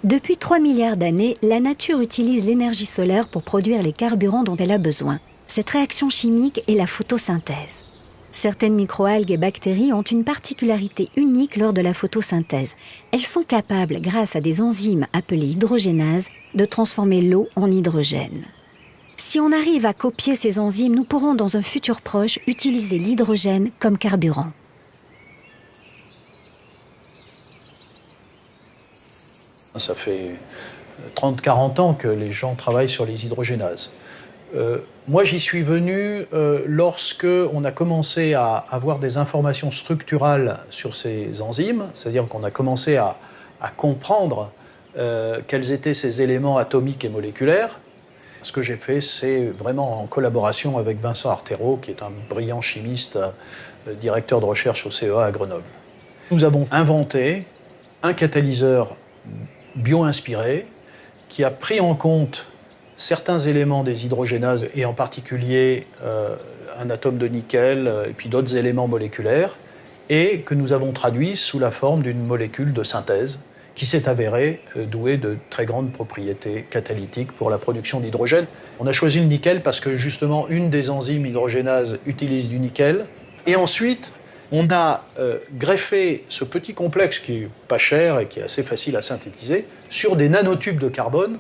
Depuis 3 milliards d'années, la nature utilise l'énergie solaire pour produire les carburants dont elle a besoin. Cette réaction chimique est la photosynthèse. Certaines microalgues et bactéries ont une particularité unique lors de la photosynthèse. Elles sont capables, grâce à des enzymes appelées hydrogénases, de transformer l'eau en hydrogène. Si on arrive à copier ces enzymes, nous pourrons dans un futur proche utiliser l'hydrogène comme carburant. Ça fait 30-40 ans que les gens travaillent sur les hydrogénases. Moi, j'y suis venu lorsque on a commencé à avoir des informations structurales sur ces enzymes, c'est-à-dire qu'on a commencé à comprendre quels étaient ces éléments atomiques et moléculaires. Ce que j'ai fait, c'est vraiment en collaboration avec Vincent Artero, qui est un brillant chimiste, directeur de recherche au CEA à Grenoble. Nous avons inventé un catalyseur bio-inspiré qui a pris en compte certains éléments des hydrogénases, et en particulier un atome de nickel et puis d'autres éléments moléculaires, et que nous avons traduit sous la forme d'une molécule de synthèse qui s'est avérée douée de très grandes propriétés catalytiques pour la production d'hydrogène. On a choisi le nickel parce que justement une des enzymes hydrogénases utilise du nickel, et ensuite on a greffé ce petit complexe qui est pas cher et qui est assez facile à synthétiser sur des nanotubes de carbone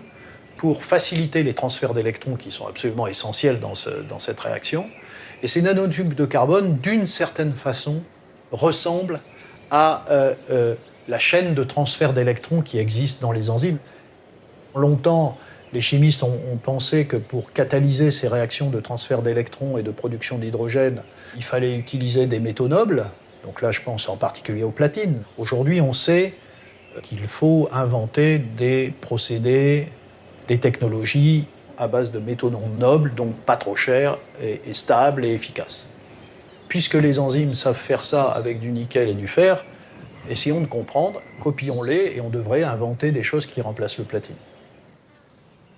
pour faciliter les transferts d'électrons qui sont absolument essentiels dans cette réaction. Et ces nanotubes de carbone, d'une certaine façon, ressemblent à la chaîne de transfert d'électrons qui existe dans les enzymes. Longtemps, les chimistes ont pensé que pour catalyser ces réactions de transfert d'électrons et de production d'hydrogène, il fallait utiliser des métaux nobles. Donc là, je pense en particulier aux platines. Aujourd'hui, on sait qu'il faut inventer des procédés, des technologies à base de métaux non nobles, donc pas trop chers et stables et efficaces. Puisque les enzymes savent faire ça avec du nickel et du fer, essayons de comprendre, copions-les et on devrait inventer des choses qui remplacent le platine.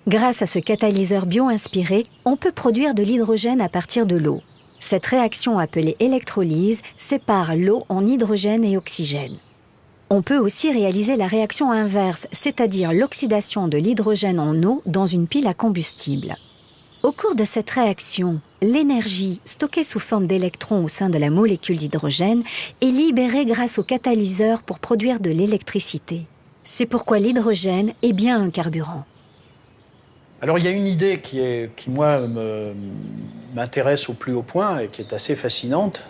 Grâce à ce catalyseur bio-inspiré, on peut produire de l'hydrogène à partir de l'eau. Cette réaction appelée électrolyse sépare l'eau en hydrogène et oxygène. On peut aussi réaliser la réaction inverse, c'est-à-dire l'oxydation de l'hydrogène en eau dans une pile à combustible. Au cours de cette réaction, l'énergie stockée sous forme d'électrons au sein de la molécule d'hydrogène est libérée grâce au catalyseur pour produire de l'électricité. C'est pourquoi l'hydrogène est bien un carburant. Alors il y a une idée qui moi, m'intéresse au plus haut point et qui est assez fascinante.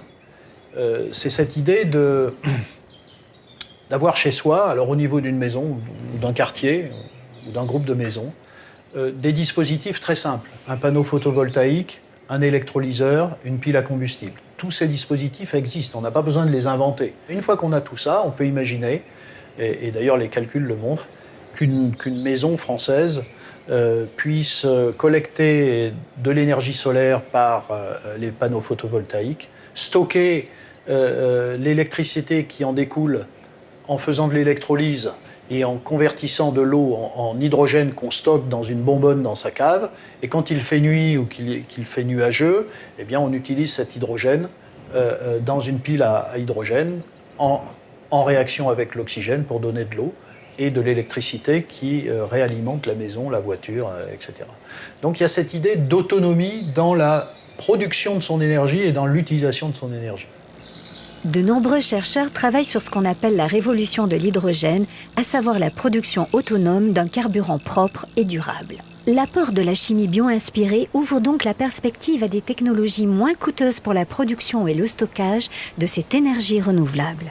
C'est cette idée d'avoir chez soi, alors au niveau d'une maison, ou d'un quartier, ou d'un groupe de maisons, des dispositifs très simples. Un panneau photovoltaïque, un électrolyseur, une pile à combustible. Tous ces dispositifs existent, on n'a pas besoin de les inventer. Une fois qu'on a tout ça, on peut imaginer, et d'ailleurs les calculs le montrent, qu'une maison française puisse collecter de l'énergie solaire par les panneaux photovoltaïques, stocker l'électricité qui en découle en faisant de l'électrolyse et en convertissant de l'eau en hydrogène qu'on stocke dans une bonbonne dans sa cave, et quand il fait nuit ou qu'il fait nuageux, eh bien on utilise cet hydrogène dans une pile à hydrogène en réaction avec l'oxygène pour donner de l'eau et de l'électricité qui réalimente la maison, la voiture, etc. Donc il y a cette idée d'autonomie dans la production de son énergie et dans l'utilisation de son énergie. De nombreux chercheurs travaillent sur ce qu'on appelle la révolution de l'hydrogène, à savoir la production autonome d'un carburant propre et durable. L'apport de la chimie bio-inspirée ouvre donc la perspective à des technologies moins coûteuses pour la production et le stockage de cette énergie renouvelable.